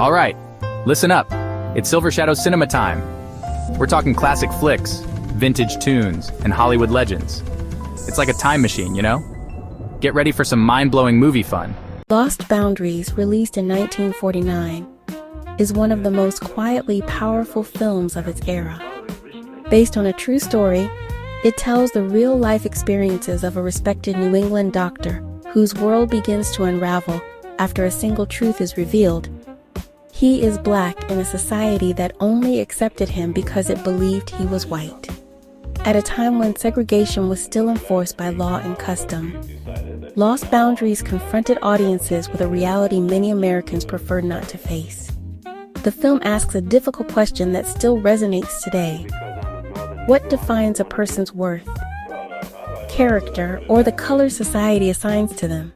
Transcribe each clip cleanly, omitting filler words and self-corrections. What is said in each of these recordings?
All right, listen up. It's Silver Shadow Cinema time. We're talking classic flicks, vintage tunes, and Hollywood legends. It's like a time machine, you know? Get ready for some mind-blowing movie fun. Lost Boundaries, released in 1949, is one of the most quietly powerful films of its era. Based on a true story, it tells the real-life experiences of a respected New England doctor whose world begins to unravel after a single truth is revealed. He is black in a society that only accepted him because it believed he was white. At a time when segregation was still enforced by law and custom, Lost Boundaries confronted audiences with a reality many Americans prefer not to face. The film asks a difficult question that still resonates today. What defines a person's worth, character, or the color society assigns to them?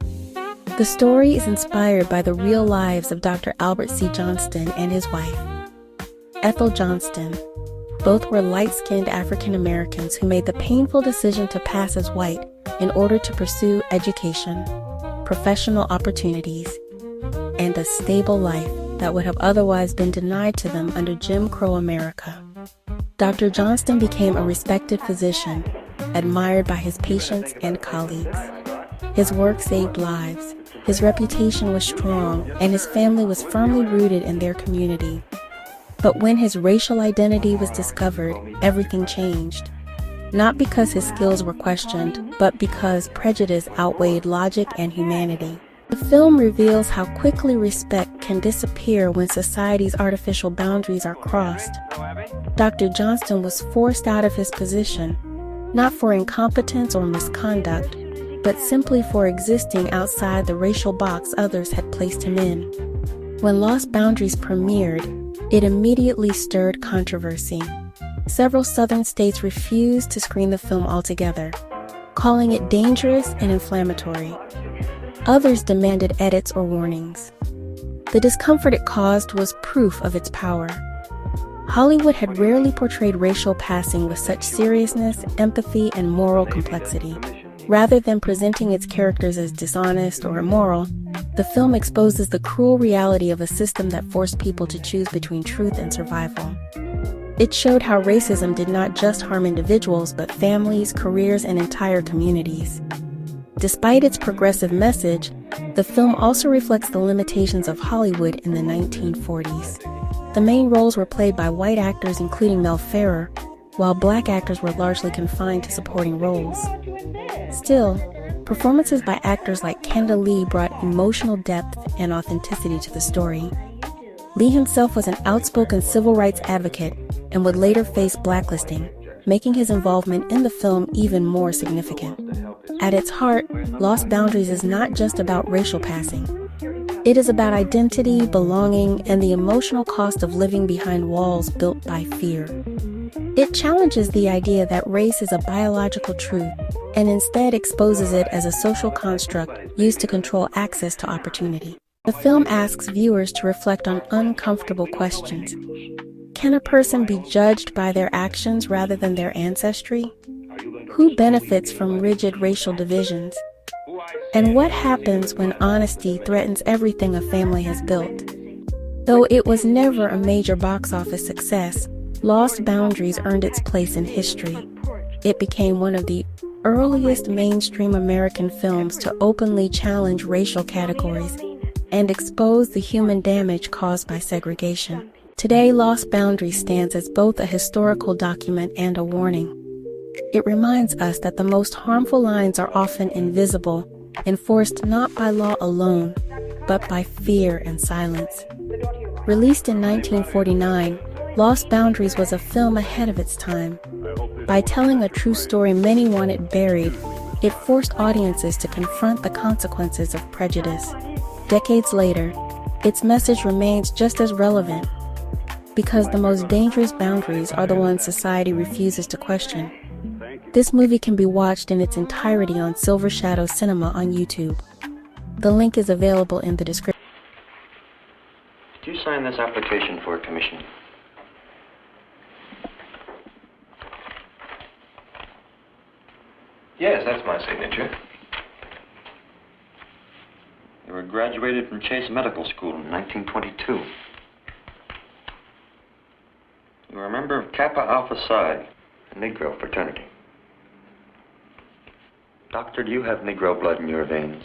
The story is inspired by the real lives of Dr. Albert C. Johnston and his wife, Ethel Johnston. Both were light-skinned African Americans who made the painful decision to pass as white in order to pursue education, professional opportunities, and a stable life that would have otherwise been denied to them under Jim Crow America. Dr. Johnston became a respected physician, admired by his patients and colleagues. His work saved lives, his reputation was strong, and his family was firmly rooted in their community. But when his racial identity was discovered, everything changed. Not because his skills were questioned, but because prejudice outweighed logic and humanity. The film reveals how quickly respect can disappear when society's artificial boundaries are crossed. Dr. Johnston was forced out of his position, not for incompetence or misconduct, but simply for existing outside the racial box others had placed him in. When Lost Boundaries premiered, it immediately stirred controversy. Several southern states refused to screen the film altogether, calling it dangerous and inflammatory. Others demanded edits or warnings. The discomfort it caused was proof of its power. Hollywood had rarely portrayed racial passing with such seriousness, empathy, and moral complexity. Rather than presenting its characters as dishonest or immoral, the film exposes the cruel reality of a system that forced people to choose between truth and survival. It showed how racism did not just harm individuals, but families, careers, and entire communities. Despite its progressive message, the film also reflects the limitations of Hollywood in the 1940s. The main roles were played by white actors, including Mel Ferrer, while black actors were largely confined to supporting roles. Still, performances by actors like Kendall Lee brought emotional depth and authenticity to the story. Lee himself was an outspoken civil rights advocate and would later face blacklisting, making his involvement in the film even more significant. At its heart, Lost Boundaries is not just about racial passing. It is about identity, belonging, and the emotional cost of living behind walls built by fear. It challenges the idea that race is a biological truth and instead exposes it as a social construct used to control access to opportunity. The film asks viewers to reflect on uncomfortable questions. Can a person be judged by their actions rather than their ancestry? Who benefits from rigid racial divisions? And what happens when honesty threatens everything a family has built? Though it was never a major box office success, Lost Boundaries earned its place in history. It became one of the earliest mainstream American films to openly challenge racial categories and expose the human damage caused by segregation. Today, Lost Boundaries stands as both a historical document and a warning. It reminds us that the most harmful lines are often invisible, enforced not by law alone, but by fear and silence. Released in 1949, Lost Boundaries was a film ahead of its time. By telling a true story many wanted buried, it forced audiences to confront the consequences of prejudice. Decades later, its message remains just as relevant, because the most dangerous boundaries are the ones society refuses to question. This movie can be watched in its entirety on Silver Shadow Cinema on YouTube. The link is available in the description. Did you sign this application for a commission? Yes, that's my signature. You were graduated from Chase Medical School in 1922. Member of Kappa Alpha Psi, a Negro fraternity. Doctor, do you have Negro blood in your veins?